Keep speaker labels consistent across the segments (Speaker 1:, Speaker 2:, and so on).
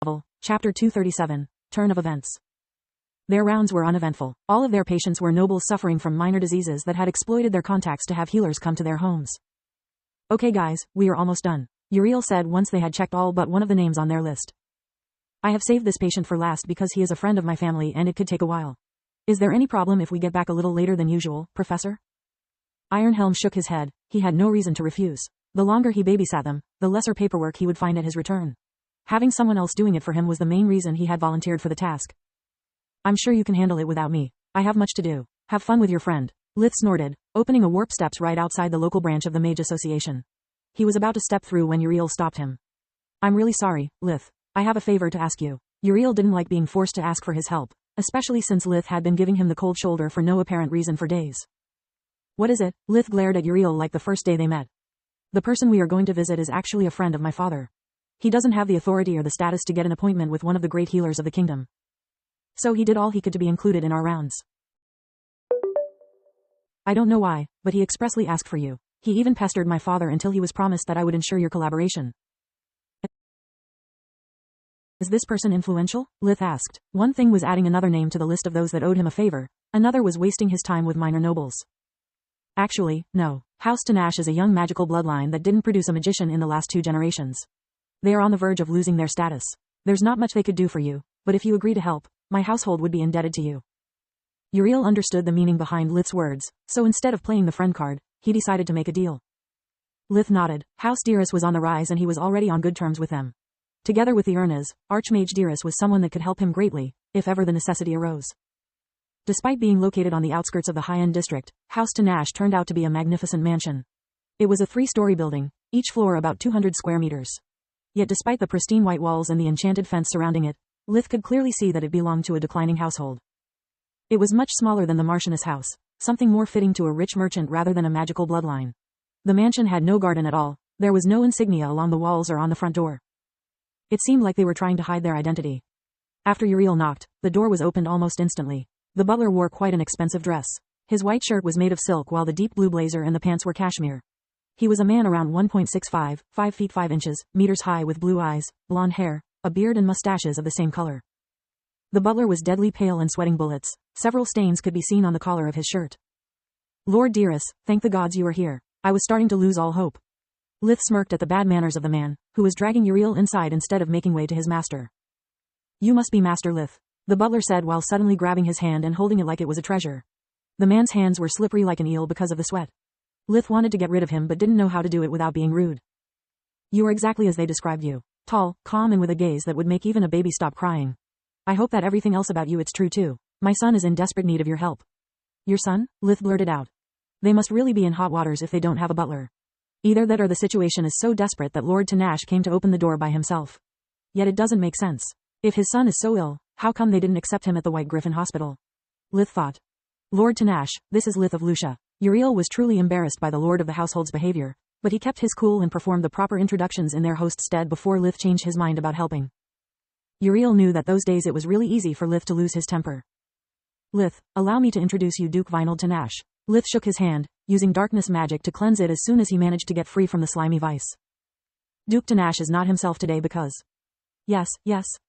Speaker 1: Novel, Chapter 237, Turn of Events. Their rounds were uneventful. All of their patients were nobles suffering from minor diseases that had exploited their contacts to have healers come to their homes. Okay guys, we are almost done, Uriel said once they had checked all but one of the names on their list. I have saved this patient for last because he is a friend of my family and it could take a while. Is there any problem if we get back a little later than usual, Professor? Ironhelm shook his head. He had no reason to refuse. The longer he babysat them, the lesser paperwork he would find at his return. Having someone else doing it for him was the main reason he had volunteered for the task. I'm sure you can handle it without me. I have much to do. Have fun with your friend. Lith snorted, opening a warp steps right outside the local branch of the Mage Association. He was about to step through when Uriel stopped him. I'm really sorry, Lith. I have a favor to ask you. Uriel didn't like being forced to ask for his help, especially since Lith had been giving him the cold shoulder for no apparent reason for days. What is it? Lith glared at Uriel like the first day they met. The person we are going to visit is actually a friend of my father. He doesn't have the authority or the status to get an appointment with one of the great healers of the kingdom. So he did all he could to be included in our rounds. I don't know why, but he expressly asked for you. He even pestered my father until he was promised that I would ensure your collaboration. Is this person influential? Lith asked. One thing was adding another name to the list of those that owed him a favor, another was wasting his time with minor nobles. Actually, no. House Tanash is a young magical bloodline that didn't produce a magician in the last 2 generations. They are on the verge of losing their status. There's not much they could do for you, but if you agree to help, my household would be indebted to you. Uriel understood the meaning behind Lith's words, so instead of playing the friend card, he decided to make a deal. Lith nodded. House Dearest was on the rise and he was already on good terms with them. Together with the Urnas, Archmage Dearest was someone that could help him greatly, if ever the necessity arose. Despite being located on the outskirts of the high-end district, House Tanash turned out to be a magnificent mansion. It was a 3-story building, each floor about 200 square meters. Yet despite the pristine white walls and the enchanted fence surrounding it, Lith could clearly see that it belonged to a declining household. It was much smaller than the Marchioness house, something more fitting to a rich merchant rather than a magical bloodline. The mansion had no garden at all, there was no insignia along the walls or on the front door. It seemed like they were trying to hide their identity. After Uriel knocked, the door was opened almost instantly. The butler wore quite an expensive dress. His white shirt was made of silk while the deep blue blazer and the pants were cashmere. He was a man around 1.65, 5 feet 5 inches, meters high with blue eyes, blonde hair, a beard and mustaches of the same color. The butler was deadly pale and sweating bullets. Several stains could be seen on the collar of his shirt. Lord Dearest, thank the gods you are here. I was starting to lose all hope. Lith smirked at the bad manners of the man, who was dragging Uriel inside instead of making way to his master. You must be Master Lith, the butler said while suddenly grabbing his hand and holding it like it was a treasure. The man's hands were slippery like an eel because of the sweat. Lith wanted to get rid of him but didn't know how to do it without being rude. You are exactly as they described you. Tall, calm and with a gaze that would make even a baby stop crying. I hope that everything else about you it's true too. My son is in desperate need of your help. Your son? Lith blurted out. They must really be in hot waters if they don't have a butler. Either that or the situation is so desperate that Lord Tanash came to open the door by himself. Yet it doesn't make sense. If his son is so ill, how come they didn't accept him at the White Griffin Hospital? Lith thought. Lord Tanash, this is Lith of Lucia. Uriel was truly embarrassed by the lord of the household's behavior, but he kept his cool and performed the proper introductions in their host's stead before Lith changed his mind about helping. Uriel knew that those days it was really easy for Lith to lose his temper. Lith, allow me to introduce you Duke Vinald Tanash. Lith shook his hand, using darkness magic to cleanse it as soon as he managed to get free from the slimy vice. Duke Tanash is not himself today because... Yes,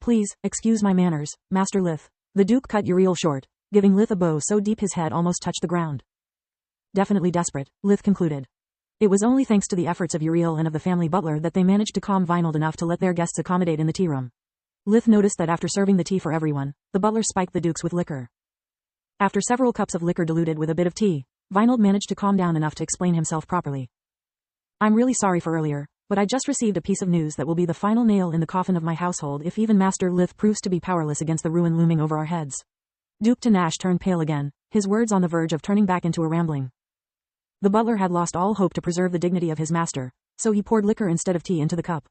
Speaker 1: please, excuse my manners, Master Lith. The Duke cut Uriel short, giving Lith a bow so deep his head almost touched the ground. Definitely desperate, Lith concluded. It was only thanks to the efforts of Uriel and of the family butler that they managed to calm Vinald enough to let their guests accommodate in the tea room. Lith noticed that after serving the tea for everyone, the butler spiked the dukes with liquor. After several cups of liquor diluted with a bit of tea, Vinald managed to calm down enough to explain himself properly. I'm really sorry for earlier, but I just received a piece of news that will be the final nail in the coffin of my household if even Master Lith proves to be powerless against the ruin looming over our heads. Duke Tanash turned pale again, his words on the verge of turning back into a rambling. The butler had lost all hope to preserve the dignity of his master, so he poured liquor instead of tea into the cup.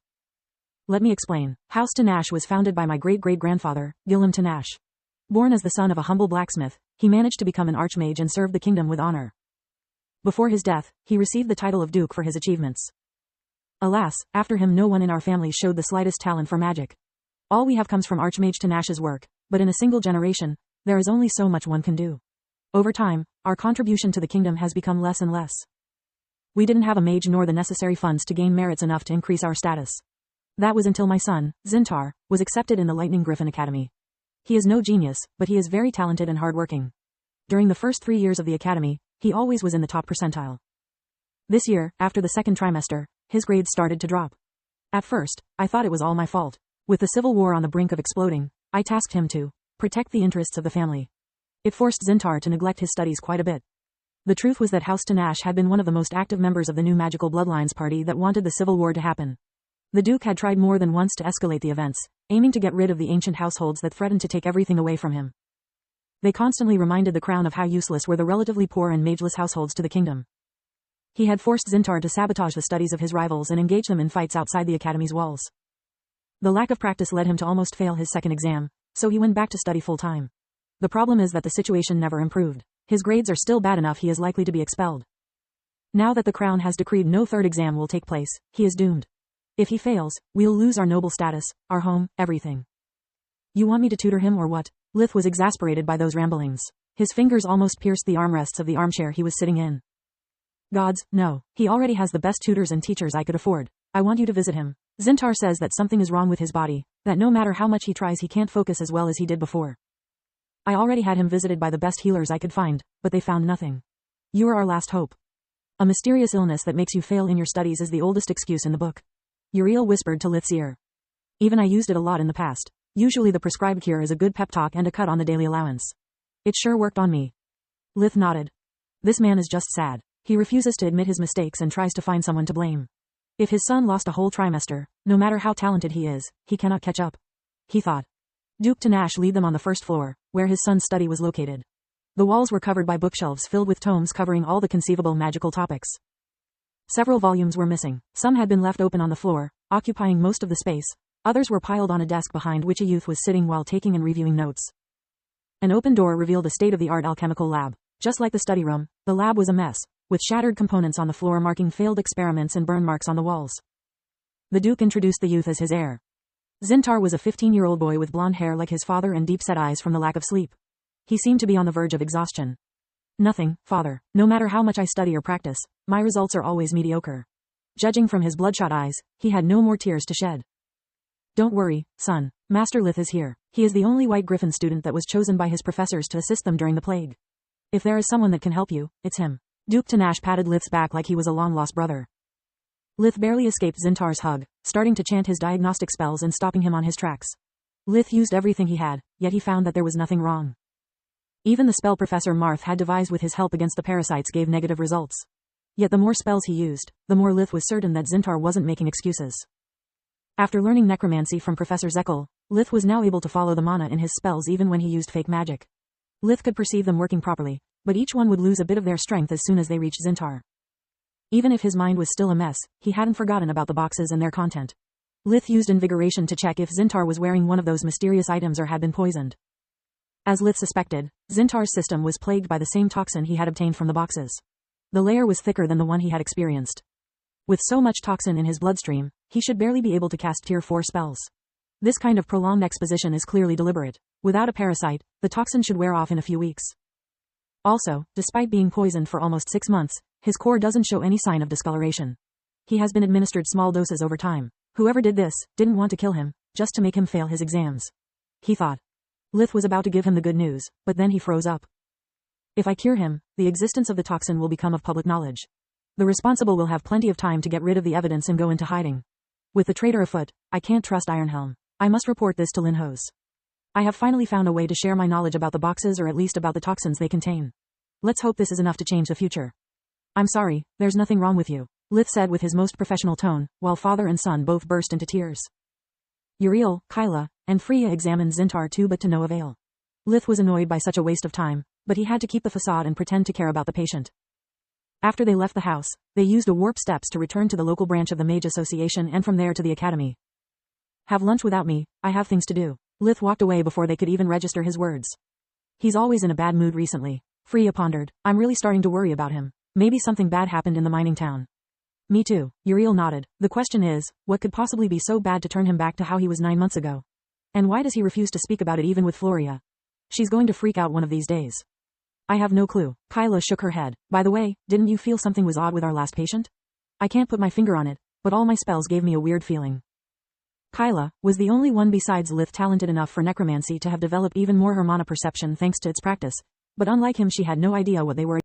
Speaker 1: Let me explain. House Tanash was founded by my great-great-grandfather, Gillam Tanash. Born as the son of a humble blacksmith, he managed to become an archmage and served the kingdom with honor. Before his death, he received the title of Duke for his achievements. Alas, after him no one in our family showed the slightest talent for magic. All we have comes from Archmage Tanash's work, but in a single generation, there is only so much one can do. Over time, our contribution to the kingdom has become less and less. We didn't have a mage nor the necessary funds to gain merits enough to increase our status. That was until my son, Zintar, was accepted in the Lightning Griffin Academy. He is no genius, but he is very talented and hardworking. During the first 3 years of the academy, he always was in the top percentile. This year, after the second trimester, his grades started to drop. At first, I thought it was all my fault. With the civil war on the brink of exploding, I tasked him to protect the interests of the family. It forced Zintar to neglect his studies quite a bit. The truth was that House Tanash had been one of the most active members of the new Magical Bloodlines party that wanted the civil war to happen. The Duke had tried more than once to escalate the events, aiming to get rid of the ancient households that threatened to take everything away from him. They constantly reminded the crown of how useless were the relatively poor and mageless households to the kingdom. He had forced Zintar to sabotage the studies of his rivals and engage them in fights outside the academy's walls. The lack of practice led him to almost fail his second exam, so he went back to study full-time. The problem is that the situation never improved. His grades are still bad enough he is likely to be expelled. Now that the crown has decreed no third exam will take place, he is doomed. If he fails, we'll lose our noble status, our home, everything. You want me to tutor him or what? Lith was exasperated by those ramblings. His fingers almost pierced the armrests of the armchair he was sitting in. Gods, no. He already has the best tutors and teachers I could afford. I want you to visit him. Zintar says that something is wrong with his body, that no matter how much he tries he can't focus as well as he did before. I already had him visited by the best healers I could find, but they found nothing. You are our last hope. A mysterious illness that makes you fail in your studies is the oldest excuse in the book. Uriel whispered to Lith's ear. Even I used it a lot in the past. Usually the prescribed cure is a good pep talk and a cut on the daily allowance. It sure worked on me. Lith nodded. This man is just sad. He refuses to admit his mistakes and tries to find someone to blame. If his son lost a whole trimester, no matter how talented he is, he cannot catch up. He thought. Duke Tanash lead them on the first floor, where his son's study was located. The walls were covered by bookshelves filled with tomes covering all the conceivable magical topics. Several volumes were missing. Some had been left open on the floor, occupying most of the space. Others were piled on a desk behind which a youth was sitting while taking and reviewing notes. An open door revealed a state-of-the-art alchemical lab. Just like the study room, the lab was a mess, with shattered components on the floor marking failed experiments and burn marks on the walls. The Duke introduced the youth as his heir. Zintar was a 15-year-old boy with blonde hair like his father and deep-set eyes from the lack of sleep. He seemed to be on the verge of exhaustion. Nothing, father. No matter how much I study or practice, my results are always mediocre. Judging from his bloodshot eyes, he had no more tears to shed. Don't worry, son. Master Lith is here. He is the only White Griffin student that was chosen by his professors to assist them during the plague. If there is someone that can help you, it's him. Duke Tanash patted Lith's back like he was a long-lost brother. Lith barely escaped Zintar's hug, starting to chant his diagnostic spells and stopping him on his tracks. Lith used everything he had, yet he found that there was nothing wrong. Even the spell Professor Marth had devised with his help against the parasites gave negative results. Yet the more spells he used, the more Lith was certain that Zintar wasn't making excuses. After learning necromancy from Professor Zekel, Lith was now able to follow the mana in his spells even when he used fake magic. Lith could perceive them working properly, but each one would lose a bit of their strength as soon as they reached Zintar. Even if his mind was still a mess, he hadn't forgotten about the boxes and their content. Lith used invigoration to check if Zintar was wearing one of those mysterious items or had been poisoned. As Lith suspected, Zintar's system was plagued by the same toxin he had obtained from the boxes. The layer was thicker than the one he had experienced. With so much toxin in his bloodstream, he should barely be able to cast Tier 4 spells. This kind of prolonged exposition is clearly deliberate. Without a parasite, the toxin should wear off in a few weeks. Also, despite being poisoned for almost 6 months, his core doesn't show any sign of discoloration. He has been administered small doses over time. Whoever did this, didn't want to kill him, just to make him fail his exams. He thought. Lith was about to give him the good news, but then he froze up. If I cure him, the existence of the toxin will become of public knowledge. The responsible will have plenty of time to get rid of the evidence and go into hiding. With the traitor afoot, I can't trust Ironhelm. I must report this to Linhos. I have finally found a way to share my knowledge about the boxes or at least about the toxins they contain. Let's hope this is enough to change the future. I'm sorry, there's nothing wrong with you, Lith said with his most professional tone, while father and son both burst into tears. Uriel, Kyla, and Freya examined Zintar too but to no avail. Lith was annoyed by such a waste of time, but he had to keep the facade and pretend to care about the patient. After they left the house, they used the warp steps to return to the local branch of the Mage Association and from there to the academy. Have lunch without me, I have things to do. Lith walked away before they could even register his words. He's always in a bad mood recently. Freya pondered. I'm really starting to worry about him. Maybe something bad happened in the mining town. Me too, Uriel nodded. The question is, what could possibly be so bad to turn him back to how he was 9 months ago? And why does he refuse to speak about it even with Floria? She's going to freak out one of these days. I have no clue. Kyla shook her head. By the way, didn't you feel something was odd with our last patient? I can't put my finger on it, but all my spells gave me a weird feeling. Kyla was the only one besides Lith talented enough for necromancy to have developed even more Hermana perception thanks to its practice, but unlike him she had no idea what they were